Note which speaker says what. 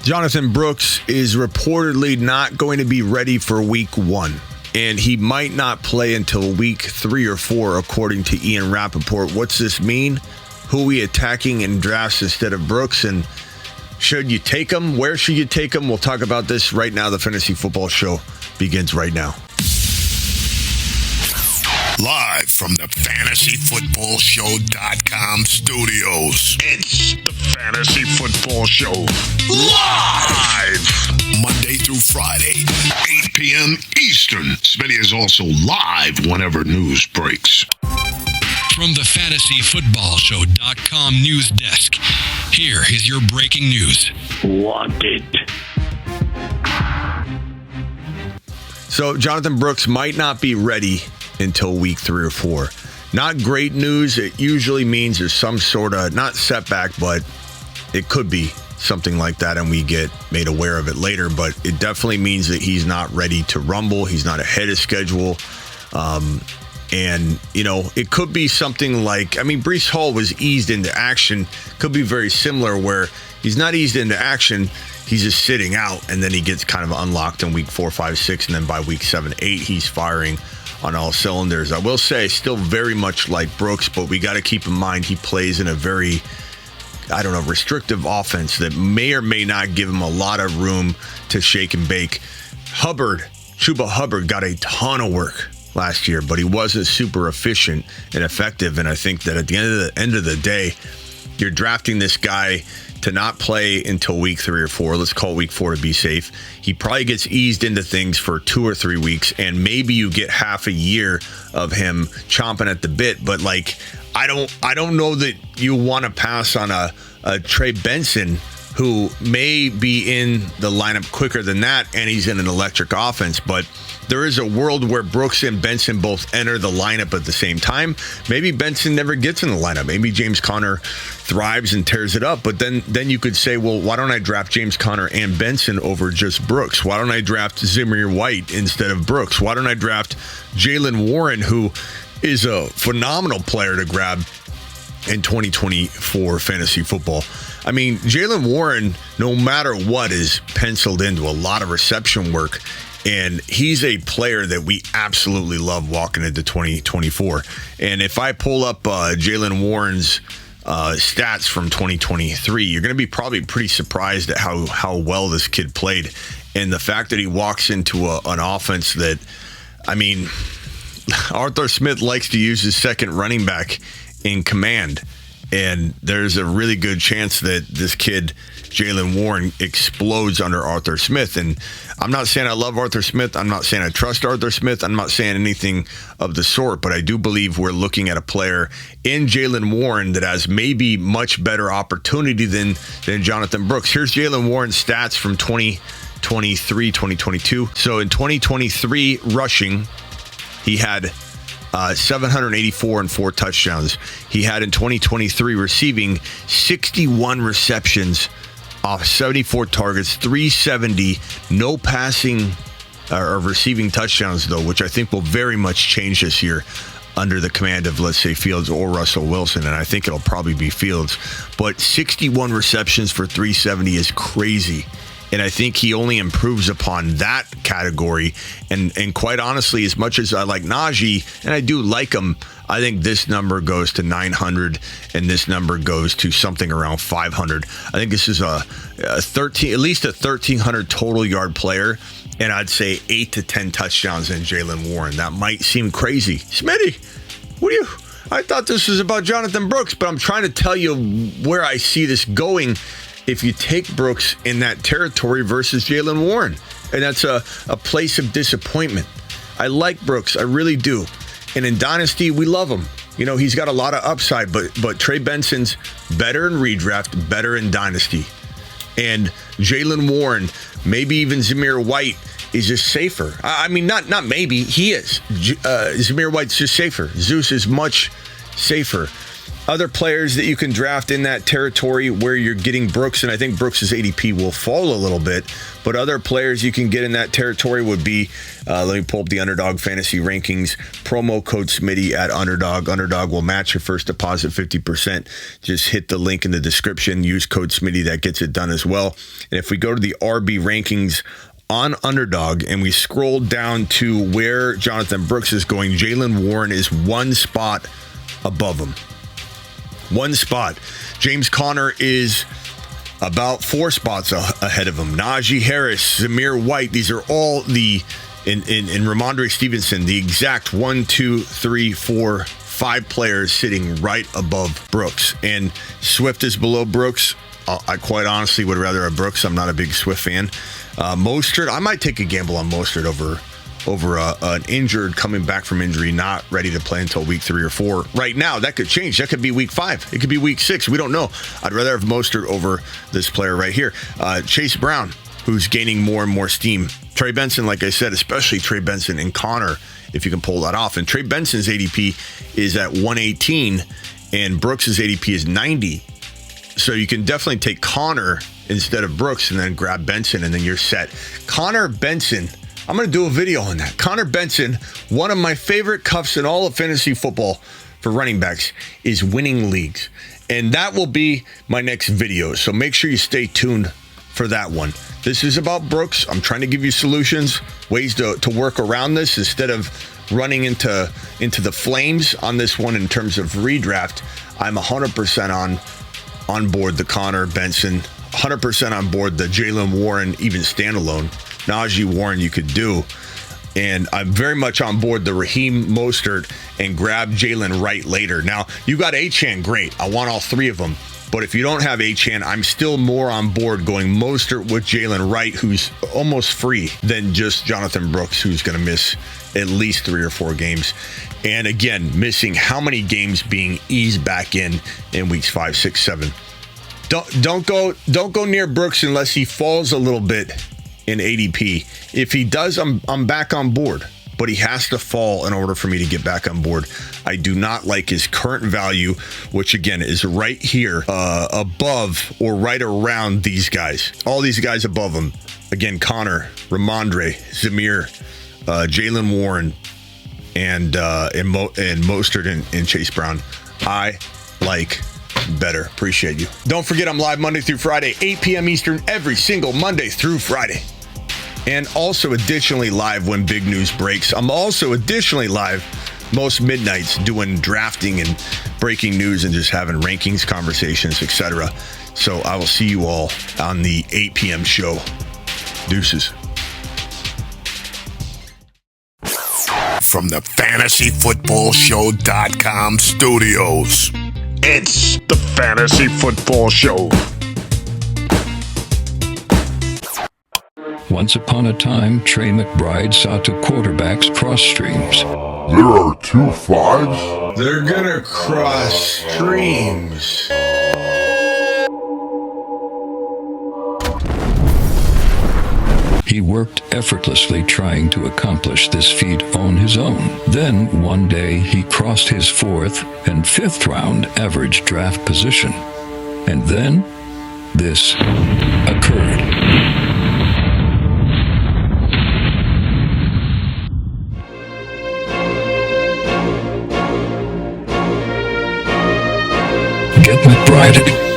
Speaker 1: Jonathan Brooks is reportedly not going to be ready for week 1, and he might not play until week 3 or 4, according to Ian Rappaport. What's this mean? Who are we attacking in drafts instead of Brooks, and should you take him? Where should you take him? We'll talk about this right now. The Fantasy Football Show begins right now.
Speaker 2: Live from the FantasyFootballShow.com studios. It's the Fantasy Football Show. Live! Monday through Friday, 8 p.m. Eastern. Smitty is also live whenever news breaks.
Speaker 3: From the FantasyFootballShow.com news desk, here is your breaking news.
Speaker 4: Wanted.
Speaker 1: So Jonathan Brooks might not be ready until week 3 or 4. Not great news. It usually means there's some sort of, not setback, but it could be something like that, and we get made aware of it later. But it definitely means that he's not ready to rumble. He's not ahead of schedule. And, you know, it could be something like, Breece Hall was eased into action. Could be very similar where he's not eased into action. He's just sitting out, and then he gets kind of unlocked in week 4, 5, 6, and then by week 7, 8, he's firing on all cylinders. I will say, still very much like Brooks, but we got to keep in mind he plays in a very, restrictive offense that may or may not give him a lot of room to shake and bake. Chuba Hubbard got a ton of work last year, but he wasn't super efficient and effective. And I think that at the end of the day, you're drafting this guy to not play until week 3 or 4. Let's call week 4 to be safe. He probably gets eased into things for 2 or 3 weeks, and maybe you get half a year of him chomping at the bit. But I don't know that you want to pass on a Trey Benson who may be in the lineup quicker than that, and he's in an electric offense. But there is a world where Brooks and Benson both enter the lineup at the same time. Maybe Benson never gets in the lineup. Maybe James Conner thrives and tears it up. But then you could say, well, why don't I draft James Conner and Benson over just Brooks? Why don't I draft Zamir White instead of Brooks? Why don't I draft Jaylen Warren, who is a phenomenal player to grab in 2024 fantasy football? Jaylen Warren, no matter what, is penciled into a lot of reception work. And he's a player that we absolutely love walking into 2024. And if I pull up Jaylen Warren's stats from 2023, you're going to be probably pretty surprised at how well this kid played. And the fact that he walks into an offense that, Arthur Smith likes to use his second running back in command. And there's a really good chance that this kid, Jaylen Warren, explodes under Arthur Smith. And I'm not saying I love Arthur Smith. I'm not saying I trust Arthur Smith. I'm not saying anything of the sort. But I do believe we're looking at a player in Jaylen Warren that has maybe much better opportunity than Jonathan Brooks. Here's Jaylen Warren's stats from 2023, 2022. So in 2023 rushing, he had 784 and 4 touchdowns. He had in 2023 receiving 61 receptions off 74 targets, 370, no passing or receiving touchdowns, though, which I think will very much change this year under the command of, let's say, Fields or Russell Wilson, and I think it'll probably be Fields. But 61 receptions for 370 is crazy. And I think he only improves upon that category. And quite honestly, as much as I like Najee, and I do like him, I think this number goes to 900 and this number goes to something around 500. I think this is at least a 1,300 total yard player. And I'd say 8 to 10 touchdowns in Jaylen Warren. That might seem crazy. Smitty, I thought this was about Jonathan Brooks, but I'm trying to tell you where I see this going if you take Brooks in that territory versus Jaylen Warren. And that's a place of disappointment. I like Brooks. I really do. And in Dynasty, we love him. He's got a lot of upside, but Trey Benson's better in redraft, better in Dynasty. And Jaylen Warren, maybe even Zamir White, is just safer. Not maybe. He is. Zamir White's just safer. Zeus is much safer. Other players that you can draft in that territory where you're getting Brooks, and I think Brooks' ADP will fall a little bit, but other players you can get in that territory would be, let me pull up the Underdog Fantasy Rankings, promo code Smitty at Underdog. Underdog will match your first deposit 50%. Just hit the link in the description, use code Smitty, that gets it done as well. And if we go to the RB Rankings on Underdog and we scroll down to where Jonathan Brooks is going, Jaylen Warren is one spot above him. One spot. James Conner is about 4 spots ahead of him. Najee Harris, Zamir White, these are all in Ramondre Stevenson, the exact 1, 2, 3, 4, 5 players sitting right above Brooks. And Swift is below Brooks. I quite honestly would rather have Brooks. I'm not a big Swift fan. Mostert, I might take a gamble on Mostert over an injured, coming back from injury, not ready to play until week 3 or 4. Right now, that could change. That could be week 5. It could be week 6. We don't know. I'd rather have Mostert over this player right here. Chase Brown, who's gaining more and more steam. Trey Benson, like I said, especially Trey Benson and Connor, if you can pull that off. And Trey Benson's ADP is at 118, and Brooks' ADP is 90. So you can definitely take Connor instead of Brooks and then grab Benson, and then you're set. Connor Benson, I'm going to do a video on that. Connor Benson, one of my favorite cuffs in all of fantasy football for running backs, is winning leagues. And that will be my next video. So make sure you stay tuned for that one. This is about Brooks. I'm trying to give you solutions, ways to work around this instead of running into the flames on this one in terms of redraft. I'm 100% on board the Connor Benson, 100% on board the Jaylen Warren, even standalone. Najee Warren you could do. And I'm very much on board the Raheem Mostert and grab Jalen Wright later. Now, you got Achane, great. I want all 3 of them. But if you don't have Achane, I'm still more on board going Mostert with Jalen Wright, who's almost free, than just Jonathan Brooks, who's going to miss at least 3 or 4 games. And again, missing how many games being eased back in weeks 5, 6, 7. Don't go near Brooks unless he falls a little bit in ADP. If he does, I'm back on board, but he has to fall in order for me to get back on board. I do not like his current value, which again is right here, above or right around these guys. All these guys above him. Again, Connor, Ramondre, Zamir, Jaylen Warren, and Mostert and Chase Brown. I like better. Appreciate you. Don't forget, I'm live Monday through Friday, 8 p.m. Eastern, every single Monday through Friday. And also additionally live when big news breaks. I'm also additionally live most midnights doing drafting and breaking news and just having rankings, conversations, etc. So I will see you all on the 8 p.m. show. Deuces.
Speaker 2: From the FantasyFootballShow.com studios, it's the Fantasy Football Show.
Speaker 4: Once upon a time, Trey McBride saw 2 quarterbacks cross streams.
Speaker 5: There are 2 5s?
Speaker 1: They're gonna cross streams.
Speaker 4: He worked effortlessly trying to accomplish this feat on his own. Then, one day, he crossed his 4th and 5th round average draft position. And then, this occurred. Get McBride.